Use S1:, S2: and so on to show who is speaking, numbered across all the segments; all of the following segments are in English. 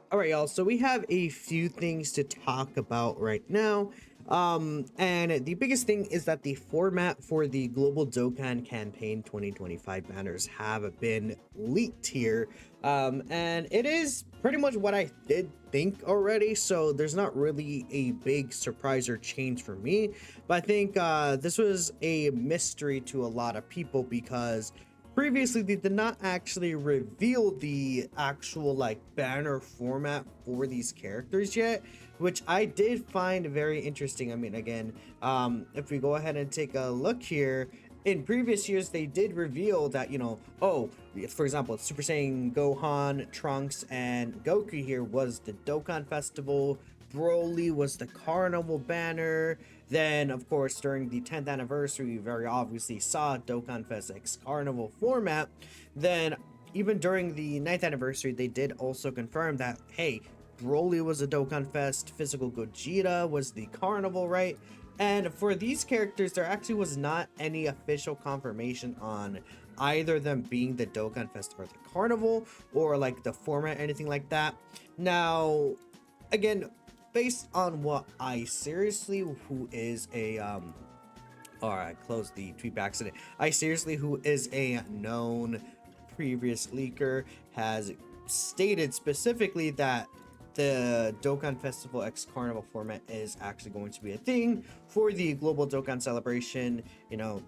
S1: All right, y'all. So we have a few things to talk about right now. And the biggest thing is that the format for the Global Dokkan Campaign 2025 banners have been leaked here. And it is pretty much what I did think already. So there's not really a big surprise or change for me. But I think this was a mystery to a lot of people because previously they did not actually reveal the actual like banner format for these characters yet, which I did find very interesting. I mean, again, if we go ahead and take a look here, in previous years they did reveal that, oh, for example, Super Saiyan Gohan, Trunks, and Goku here was the Dokkan Festival. Broly was the Carnival banner. Then, of course, during the 10th anniversary, we very obviously saw Dokkanfest X Carnival format. Then, even during the 9th anniversary, they did also confirm that, hey, Broly was a Dokkanfest, Physical Gogeta was the Carnival, right? And for these characters, there actually was not any official confirmation on either them being the Dokkanfest or the Carnival, or like the format, anything like that. Now, again, based on what I seriously, who is a all right, close the tweet by accident. I seriously, who is a known previous leaker, has stated specifically that the Dokkan Festival X Carnival format is actually going to be a thing for the Global Dokkan Celebration.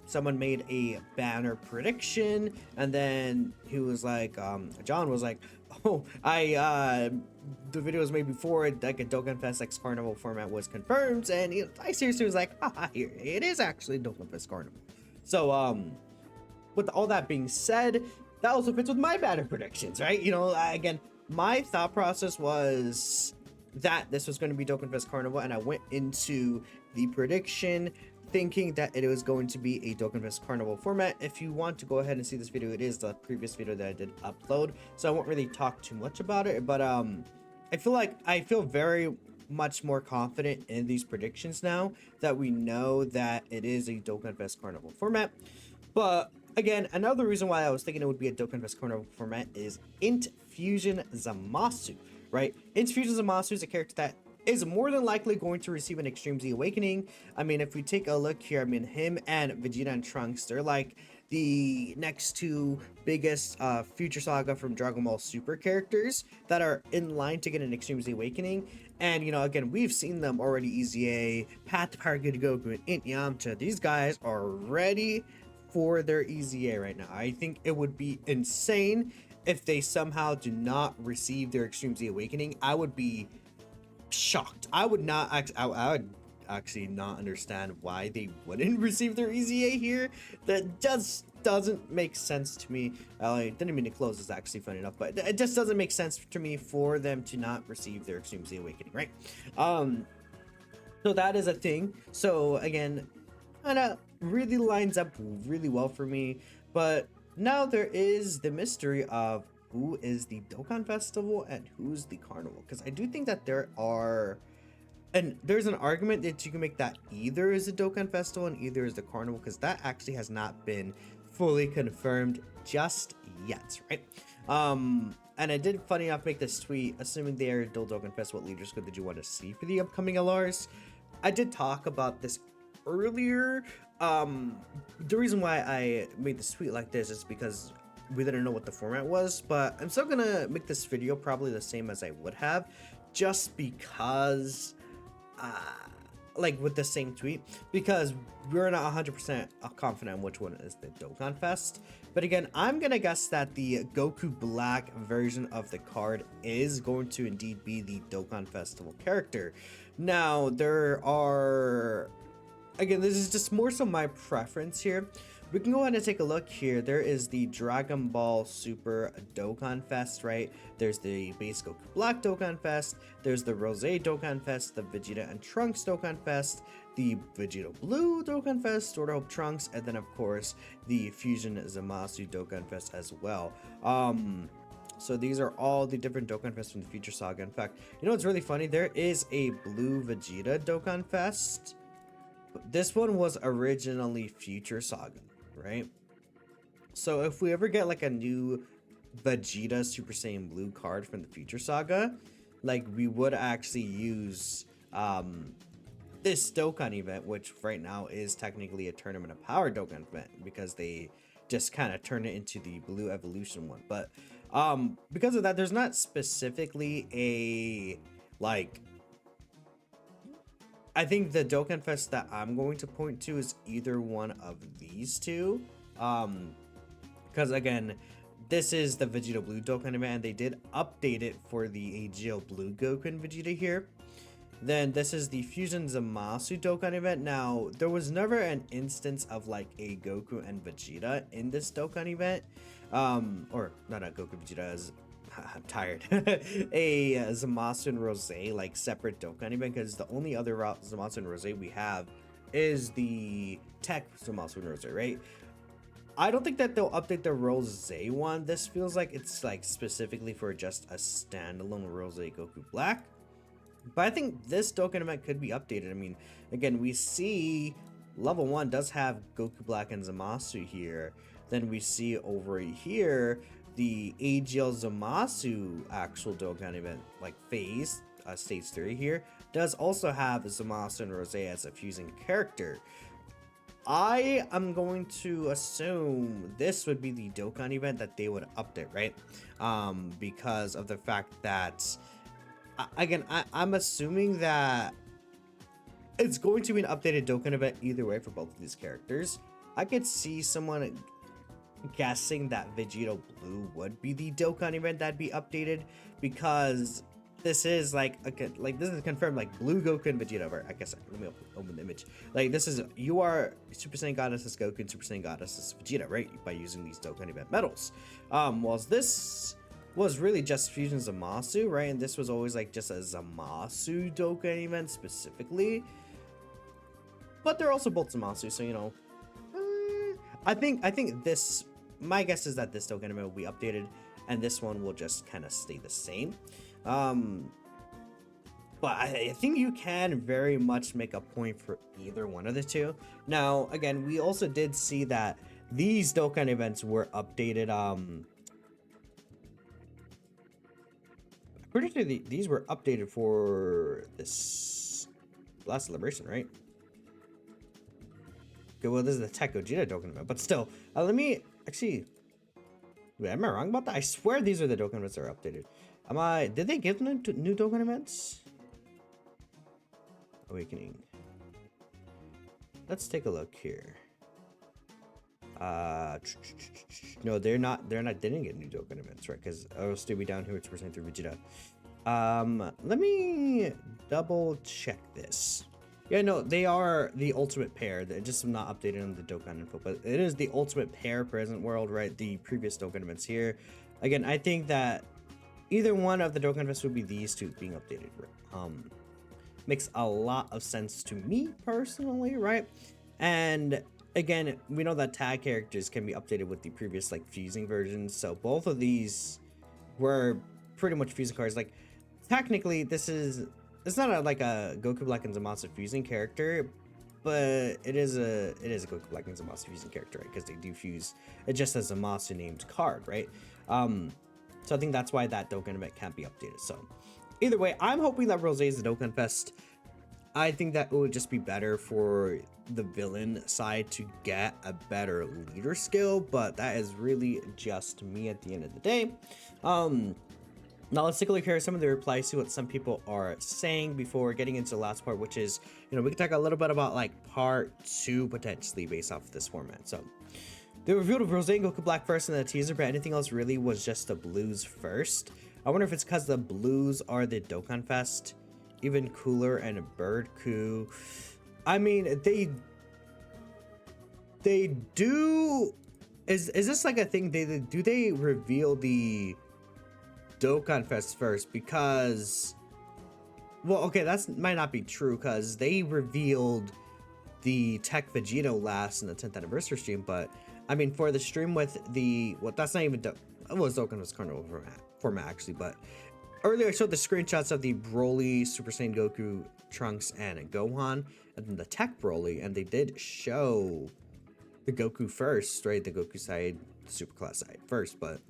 S1: Someone made a banner prediction, and then he was like, John was like, oh, the video was made before like a Dokkan Fest X Carnival format was confirmed, and I seriously was like, haha, here it is actually Dokkan Fest Carnival. So with all that being said, that also fits with my banner predictions, right? Again, my thought process was that this was going to be Dokkanfest Carnival, and I went into the prediction thinking that it was going to be a Dokkanfest Carnival format. If you want to go ahead and see this video, it is the previous video that I did upload, so I won't really talk too much about it, but I feel very much more confident in these predictions now that we know that it is a Dokkanfest Carnival format. But again, another reason why I was thinking it would be a Dokkanfest Carnival format is Int Fusion Zamasu, right? Int Fusion Zamasu is a character that is more than likely going to receive an Extreme Z Awakening. I mean, if we take a look here, I mean, him and Vegeta and Trunks, they're like the next two biggest Future Saga from Dragon Ball Super characters that are in line to get an Extreme Z Awakening. And, again, we've seen them already, EZA, Path to Power Good Goku, and Int Yamcha. These guys are ready for their EZA right now. I think it would be insane if they somehow do not receive their Extreme Z Awakening. I would be shocked. I would would actually not understand why they wouldn't receive their EZA here. That just doesn't make sense to me. I didn't mean to close this, actually, funny enough, but it just doesn't make sense to me for them to not receive their Extreme Z Awakening, right? So that is a thing. So again, kind of really lines up really well for me. But now there is the mystery of who is the Dokkan Festival and who's the Carnival, because I do think that there's an argument that you can make that either is the Dokkan Festival and either is the Carnival, because that actually has not been fully confirmed just yet, right? And I did, funny enough, make this tweet assuming they are Dokkan Festival leaders. What did you want to see for the upcoming LRs? I did talk about this earlier. The reason why I made this tweet like this is because we didn't know what the format was, but I'm still gonna make this video probably the same as I would have, just because like with the same tweet, because we're not 100% confident on which one is the Dokkan Fest. But again, I'm gonna guess that the Goku Black version of the card is going to indeed be the Dokkan Festival character. Now, there are, again, this is just more so my preference here. We can go ahead and take a look here. There is the Dragon Ball Super Dokkan Fest, right? There's the base Goku Black Dokkan Fest. There's the Rose Dokkan Fest, the Vegeta and Trunks Dokkan Fest, the Vegeta Blue Dokkan Fest, Sword of Hope Trunks, and then of course the Fusion Zamasu Dokkan Fest as well. So these are all the different Dokkan Fests from the Future Saga. In fact, you know what's really funny? There is a Blue Vegeta Dokkan Fest. This one was originally Future Saga, right? So if we ever get like a new Vegeta Super Saiyan Blue card from the Future Saga, like we would actually use this Dokkan event, which right now is technically a Tournament of Power Dokkan event because they just kind of turned it into the Blue Evolution one. But because of that, there's not specifically a like. I think the Dokkan Fest that I'm going to point to is either one of these two. Because again, this is the Vegeta Blue Dokkan event, and they did update it for the AGL Blue Goku and Vegeta here. Then this is the Fusion Zamasu Dokkan event. Now, there was never an instance of like a Goku and Vegeta in this Dokkan event. Or not a Goku Vegeta, as I'm tired. A Zamasu and Rose like separate Dokkan event, because the only other Zamasu and Rose we have is the Tech Zamasu and Rose, right? I don't think that they'll update the Rose one. This feels like it's like specifically for just a standalone Rose Goku Black. But I think this Dokkan event could be updated. I mean, again, we see level 1 does have Goku Black and Zamasu here. Then we see over here the AGL Zamasu actual Dokkan event, like phase, stage 3 here, does also have Zamasu and Rose as a fusing character. I am going to assume this would be the Dokkan event that they would update, right? Because of the fact that, again, I'm assuming that it's going to be an updated Dokkan event either way for both of these characters. I could see someone guessing that Vegeta Blue would be the Dokkan event that'd be updated, because this is like this is confirmed, like Blue Goku and Vegeta. Or I guess let me open the image. Like this is, you are Super Saiyan Goddess Goku and Super Saiyan Goddess Vegeta, right? By using these Dokkan event medals. Whilst this was really just Fusion Zamasu, right? And this was always like just a Zamasu Dokkan event specifically. But they're also both Zamasu, so you know. I think this, my guess is that this Dokkan event will be updated, and this one will just kind of stay the same. But I think you can very much make a point for either one of the two. Now, again, we also did see that these Dokkan events were updated. I'm pretty sure these were updated for this last celebration, right? Okay, well, this is the Tech Gogeta Dokkan event, but still, let me actually. Wait, am I wrong about that? I swear these are the Dokkan events that are updated. Did they give new Dokkan events? Awakening. Let's take a look here. No, they're not. They didn't get new Dokkan events, right? Because I'll still be down here with percent through Vegeta. Let me double check this. Yeah, no, they are the ultimate pair. They're just not updated on the Dokkan info, but it is the ultimate pair present world, right? The previous Dokkan events here. Again, I think that either one of the Dokkan Fest would be these two being updated. Makes a lot of sense to me personally, right? And again, we know that tag characters can be updated with the previous like fusing versions, so both of these were pretty much fusing cards. Like technically, it's not like a Goku Black and Zamasu fusing character, but it is a Goku Black and Zamasu fusing character, right? Because they do fuse. It just has a Zamasu named card, right? So I think that's why that Dokkan event can't be updated. So either way, I'm hoping that Rose is the Dokkan Fest. I think that it would just be better for the villain side to get a better leader skill, but that is really just me at the end of the day. Now let's take a look here at some of the replies to what some people are saying before getting into the last part, which is, you know, we can talk a little bit about like part 2 potentially based off of this format. So they revealed Rose and Goku Black first in the teaser, but anything else really was just the blues first. I wonder if it's because the blues are the Dokkan Fest. Even cooler and a bird coup. I mean, they do. Is this like a thing? Do they reveal the Dokkan Fest first? Because, well, okay, that might not be true because they revealed the Tech Vegito last in the 10th anniversary stream. But I mean, for the stream with the, well, that's not even, it was Dokkan Fest Carnival format actually, but earlier I showed the screenshots of the Broly, Super Saiyan Goku, Trunks, and Gohan, and then the Tech Broly, and they did show the Goku first, right? The Goku side, Super Class side first, but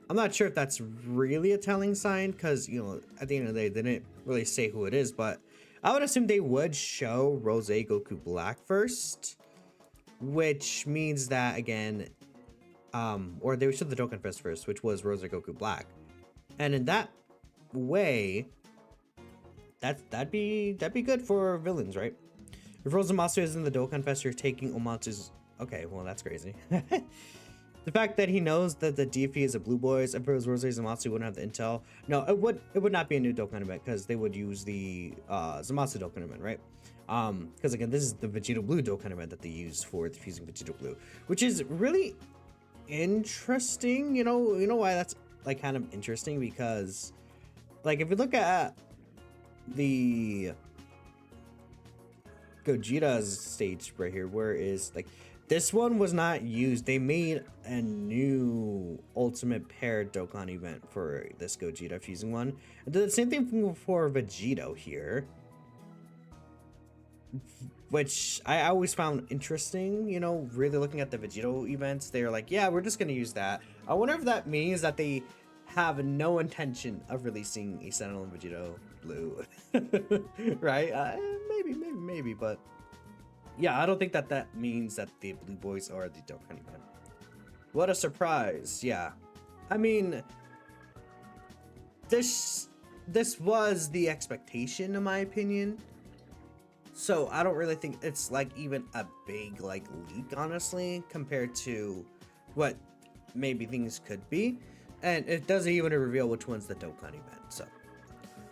S1: I'm not sure if that's really a telling sign because, you know, at the end of the day, they didn't really say who it is, but I would assume they would show Rose Goku Black first, which means that, again, or they would show the Dokkanfest first, which was Rose Goku Black. And in that way, that'd be good for villains, right? If Rose Zamasu is in the Dokkanfest, you're taking Omatsu's. Okay, well that's crazy. The fact that he knows that the DP is a Blue Boys, if it was Rose Zamasu, wouldn't have the intel. No, it would not be a new Dokkan event because they would use the Zamasu Dokkan event, right? Because again, this is the Vegeta Blue Dokkan event that they use for the fusing Vegeta Blue, which is really interesting. You know why that's like kind of interesting, because like if you look at the Gogeta's stage right here, where is like this one was not used. They made a new ultimate paired Dokkan event for this Gogeta fusing one, and did the same thing for Vegito here, which I always found interesting. You know, really looking at the Vegito events, they're like, yeah, we're just gonna use that. I wonder if that means that they have no intention of releasing a standalone Vegito Blue, right? Maybe, but yeah, I don't think that means that the Blue Boys are the Dokkan event. What a surprise! Yeah, I mean, this was the expectation in my opinion. So I don't really think it's like even a big like leak, honestly, compared to what maybe things could be. And it doesn't even reveal which one's the Dokkan event. So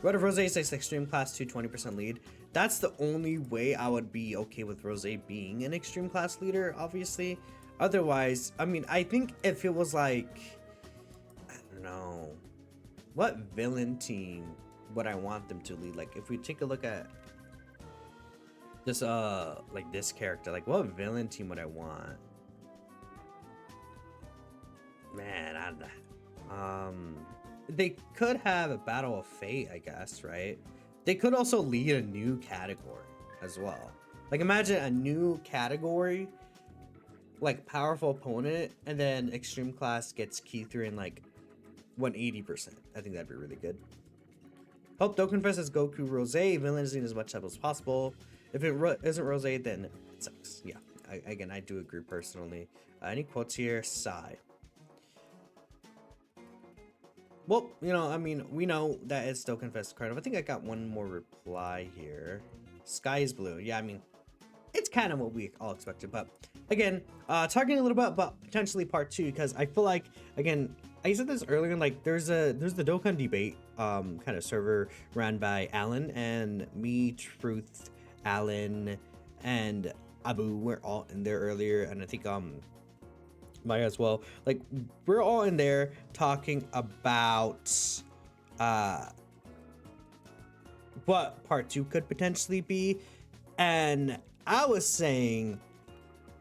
S1: Red of Rose 6 Extreme Class 2 20% lead. That's the only way I would be okay with Rose being an Extreme Class leader, obviously. Otherwise, I mean, I think if it was like, I don't know, what villain team would I want them to lead? Like if we take a look at this like this character, like what villain team would I want? Man, they could have a Battle of Fate, I guess, right? They could also lead a new category as well. Like imagine a new category, like powerful opponent, and then Extreme Class gets key through in like 180%. I think that'd be really good. Hope Dokkanfest as Goku Rose villain is as much as possible. If it isn't Rose, then it sucks. Yeah, I do agree personally. Any quotes here? Sigh. Well, you know, I mean, we know that it's Dokkanfest Carnival. I think I got one more reply here. Sky is blue. Yeah, I mean, it's kind of what we all expected. But again, talking a little bit about potentially part 2, because I feel like, again, I said this earlier, like there's the Dokkan debate kind of server ran by Alan, and me, Truth, Alan, and Abu were all in there earlier, and I think Maya as well. Like we're all in there talking about what part 2 could potentially be, and I was saying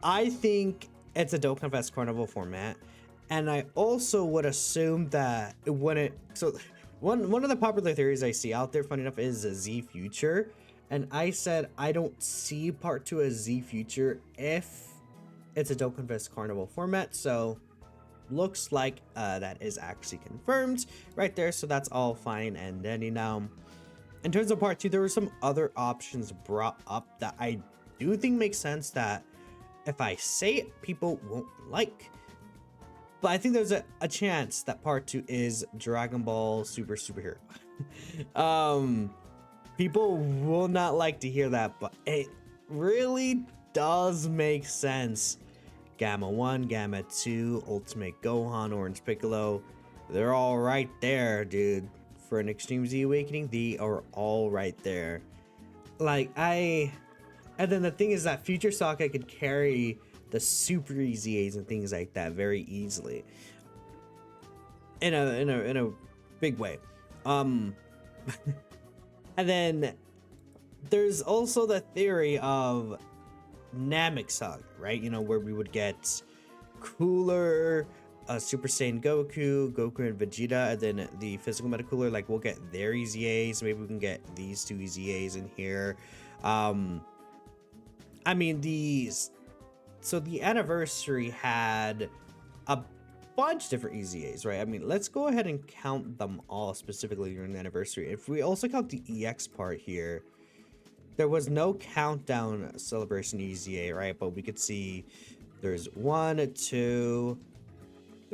S1: I think it's a Dokkanfest Carnival format, and I also would assume that it wouldn't. So one of the popular theories I see out there, funny enough, is a Z Future, and I said I don't see part 2 as Z Future if it's a Dokkanfest Carnival format. So looks like that is actually confirmed right there. So that's all fine and dandy. Now, in terms of part 2, there were some other options brought up that I do think makes sense, that if I say it, people won't like. But I think there's a chance that part 2 is Dragon Ball Super Superhero. People will not like to hear that, but it really does make sense. Gamma 1, Gamma 2, Ultimate Gohan, Orange Piccolo, they're all right there, dude. For an Extreme Z Awakening, they are all right there. Like, and then the thing is that Future Saga could carry the Super EZAs and things like that very easily. In a big way. And then there's also the theory of Namek Saga, right? You know, where we would get Cooler, Super Saiyan Goku and Vegeta, and then the physical meta Cooler, like we'll get their EZAs. Maybe we can get these 2 EZAs in here. I mean, the anniversary had a bunch of different EZAs, right? I mean, let's go ahead and count them all specifically during the anniversary. If we also count the EX part here, there was no countdown celebration EZA, right? But we could see there's 1, 2,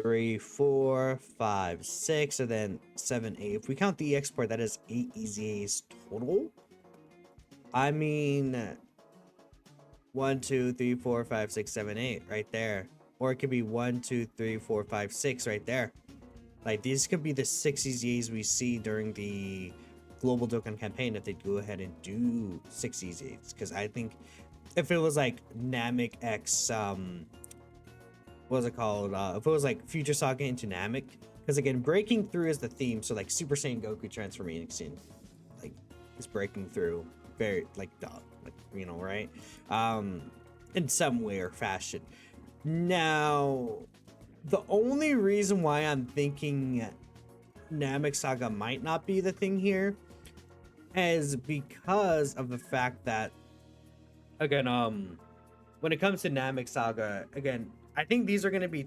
S1: 3, 4, 5, 6, and then 7, 8. If we count the EX part, that is 8 EZAs total. I mean, 1, 2, 3, 4, 5, 6, 7, 8 right there. Or it could be 1, 2, 3, 4, 5, 6 right there. Like, these could be the 6 EZAs we see during the global Dokkan campaign if they go ahead and do 6 EZAs. Because I think if it was like Namek X, what was it called? If it was like Future Saga into Namek, because again, breaking through is the theme. So like Super Saiyan Goku transformation, like is breaking through, very like you know, right? In some way or fashion. Now, the only reason why I'm thinking Namek Saga might not be the thing here is because of the fact that, again, when it comes to Namek Saga, again, I think these are going to be,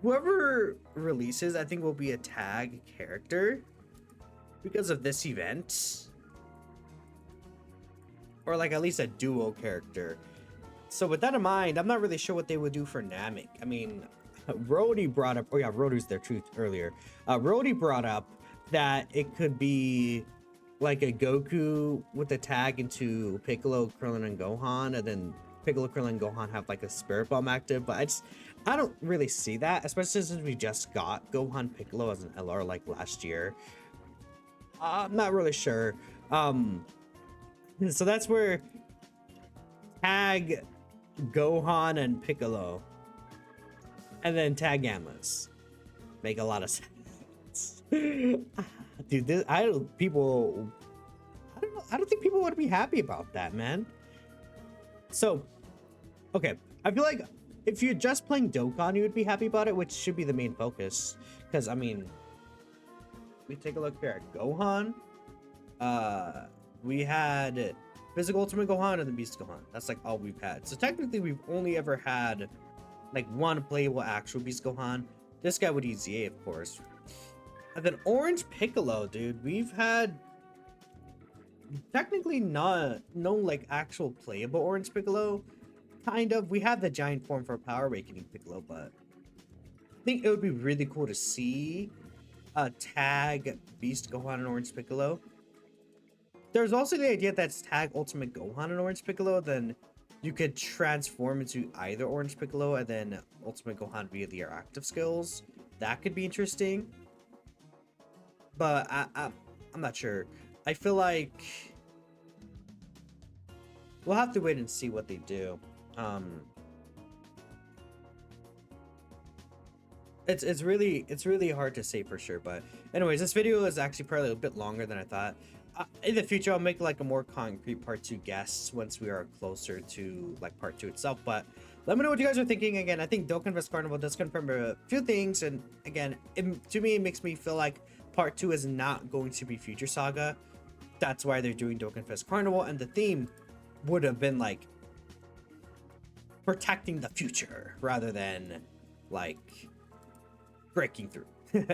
S1: whoever releases, I think will be a tag character because of this event, or like at least a duo character. So with that in mind, I'm not really sure what they would do for Namek. I mean, Rody brought up, oh yeah, Rody's their truth earlier. Rody brought up that it could be like a Goku with a tag into Piccolo, Krillin, and Gohan, and then Piccolo, Krillin, and Gohan have like a Spirit Bomb active. But I don't really see that, especially since we just got Gohan Piccolo as an LR like last year. I'm not really sure. So that's where tag Gohan and Piccolo, and then tag Gammas make a lot of sense. Dude, I don't think people would be happy about that, man. So, okay, I feel like if you're just playing Dokkan, you would be happy about it, which should be the main focus. Because I mean, we take a look here at Gohan. We had Physical Ultimate Gohan and the Beast Gohan. That's like all we've had. So technically, we've only ever had like one playable actual Beast Gohan. This guy with EZA, of course. And then Orange Piccolo, dude. We've had technically no like actual playable Orange Piccolo. Kind of. We had the giant form for Power Awakening Piccolo, but I think it would be really cool to see a tag Beast Gohan and Orange Piccolo. There's also the idea that's tag Ultimate Gohan and Orange Piccolo, then you could transform into either Orange Piccolo and then Ultimate Gohan via their active skills. That could be interesting. But I'm not sure. I feel like we'll have to wait and see what they do. It's really hard to say for sure. But anyways, this video is actually probably a bit longer than I thought. In the future, I'll make like a more concrete part 2 guess once we are closer to like part 2 itself. But let me know what you guys are thinking. Again, I think Dokkanfest Carnival does confirm a few things, and again, to me, it makes me feel like part 2 is not going to be Future Saga. That's why they're doing Dokkanfest Carnival, and the theme would have been like protecting the future rather than like breaking through.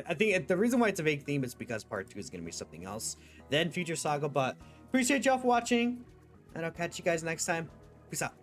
S1: I think the reason why it's a vague theme is because part 2 is going to be something else than Future Saga. But appreciate y'all for watching, and I'll catch you guys next time. Peace out.